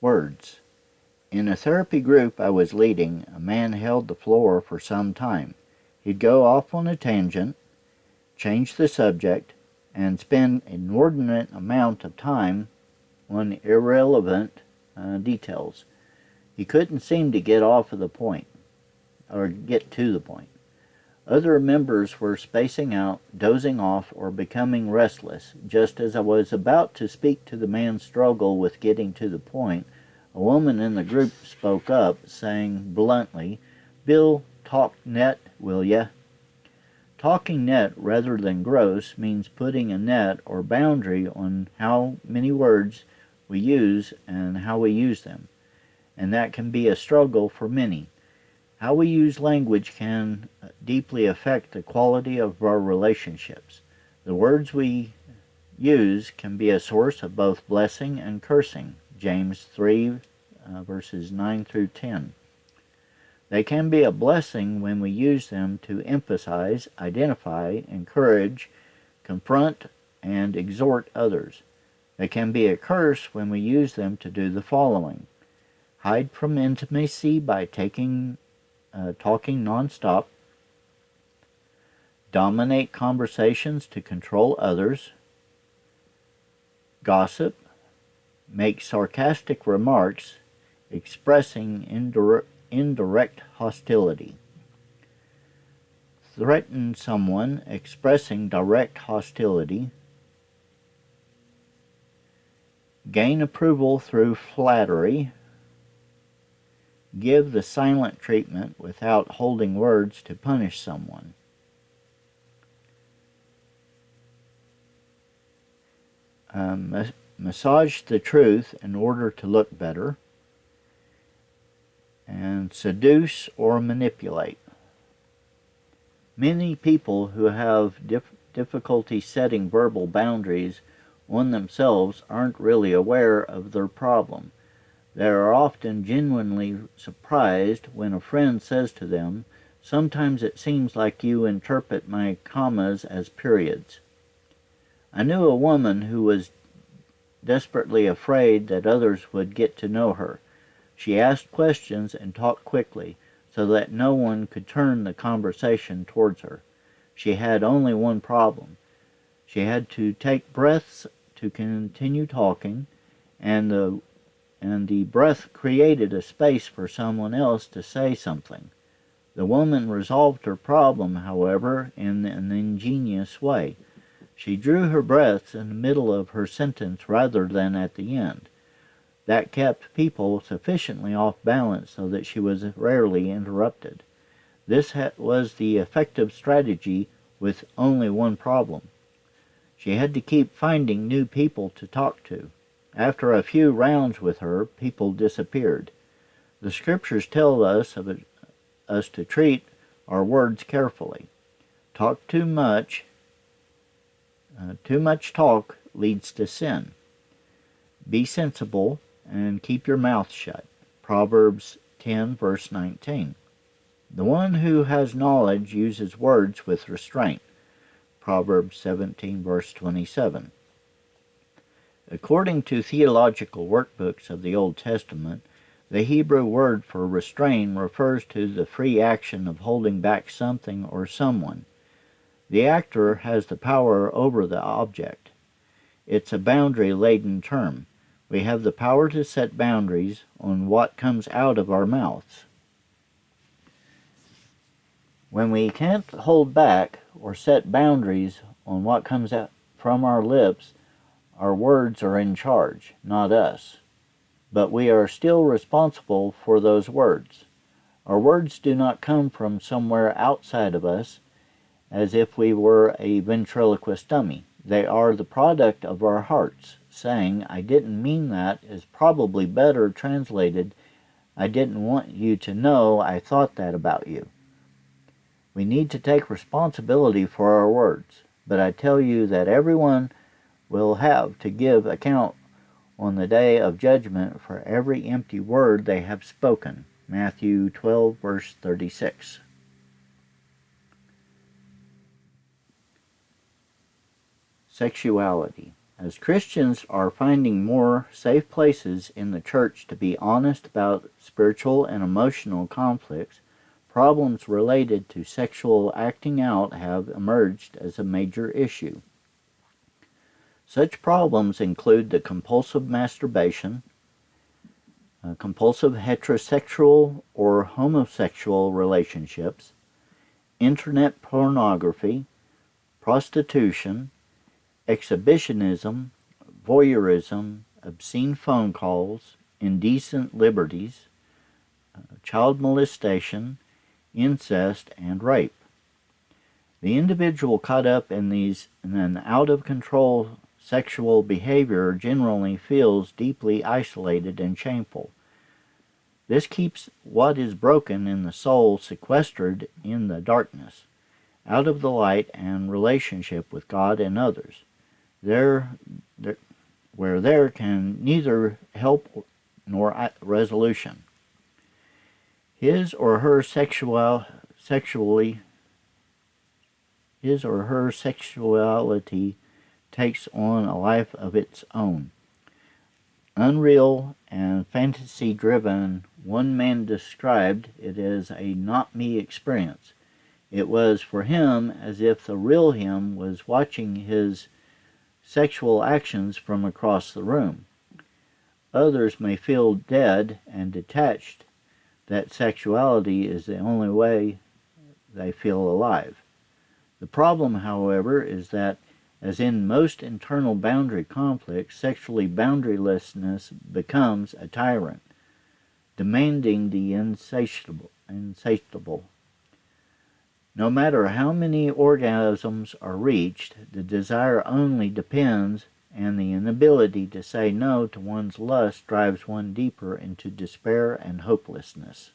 Words. In a therapy group I was leading, a man held the floor for some time. He'd go off on a tangent, change the subject, and spend an inordinate amount of time on irrelevant details. He couldn't seem to get off of the point, or get to the point. Other members were spacing out, dozing off, or becoming restless. Just as I was about to speak to the man's struggle with getting to the point, a woman in the group spoke up, saying bluntly, "Bill, talk net, will ya?" Talking net rather than gross means putting a net or boundary on how many words we use and how we use them, and that can be a struggle for many. How we use language can deeply affect the quality of our relationships. The words we use can be a source of both blessing and cursing. James 3, verses 9 through 10. They can be a blessing when we use them to emphasize, identify, encourage, confront, and exhort others. They can be a curse when we use them to do the following: hide from intimacy by talking nonstop, dominate conversations to control others, gossip, make sarcastic remarks expressing indirect hostility, threaten someone expressing direct hostility, gain approval through flattery, give the silent treatment without holding words to punish someone. Massage the truth in order to look better, and seduce or manipulate. Many people who have difficulty setting verbal boundaries on themselves aren't really aware of their problem. They are often genuinely surprised when a friend says to them, "Sometimes it seems like you interpret my commas as periods." I knew a woman who was desperately afraid that others would get to know her. She asked questions and talked quickly so that no one could turn the conversation towards her. She had only one problem. She had to take breaths to continue talking, and the breath created a space for someone else to say something. The woman resolved her problem, however, in an ingenious way. She drew her breaths in the middle of her sentence rather than at the end. That kept people sufficiently off balance so that she was rarely interrupted. This was the effective strategy with only one problem. She had to keep finding new people to talk to. After a few rounds with her, people disappeared. The scriptures tell us to treat our words carefully. Too much talk leads to sin. Be sensible and keep your mouth shut. Proverbs 10, verse 19. The one who has knowledge uses words with restraint. Proverbs 17, verse 27. According to theological workbooks of the Old Testament, the Hebrew word for restrain refers to the free action of holding back something or someone. The actor has the power over the object. It's a boundary-laden term. We have the power to set boundaries on what comes out of our mouths. When we can't hold back or set boundaries on what comes out from our lips, our words are in charge, not us. But we are still responsible for those words. Our words do not come from somewhere outside of us, as if we were a ventriloquist dummy. They are the product of our hearts. Saying, "I didn't mean that," is probably better translated, "I didn't want you to know I thought that about you." We need to take responsibility for our words, but I tell you that everyone will have to give account on the day of judgment for every empty word they have spoken. Matthew 12, verse 36. Sexuality. As Christians are finding more safe places in the church to be honest about spiritual and emotional conflicts, problems related to sexual acting out have emerged as a major issue. Such problems include the compulsive masturbation, compulsive heterosexual or homosexual relationships, internet pornography, prostitution, exhibitionism, voyeurism, obscene phone calls, indecent liberties, child molestation, incest, and rape. The individual caught up in an out-of-control sexual behavior generally feels deeply isolated and shameful. This keeps what is broken in the soul sequestered in the darkness, out of the light and relationship with God and others, where there can neither help nor resolution. His or her sexuality takes on a life of its own. Unreal and fantasy-driven, one man described it as a not-me experience. It was for him as if the real him was watching his sexual actions from across the room. Others may feel dead and detached, that sexuality is the only way they feel alive. The problem, however, is that, as in most internal boundary conflicts, sexually boundarylessness becomes a tyrant, demanding the insatiable. No matter how many orgasms are reached, the desire only depends, and the inability to say no to one's lust drives one deeper into despair and hopelessness.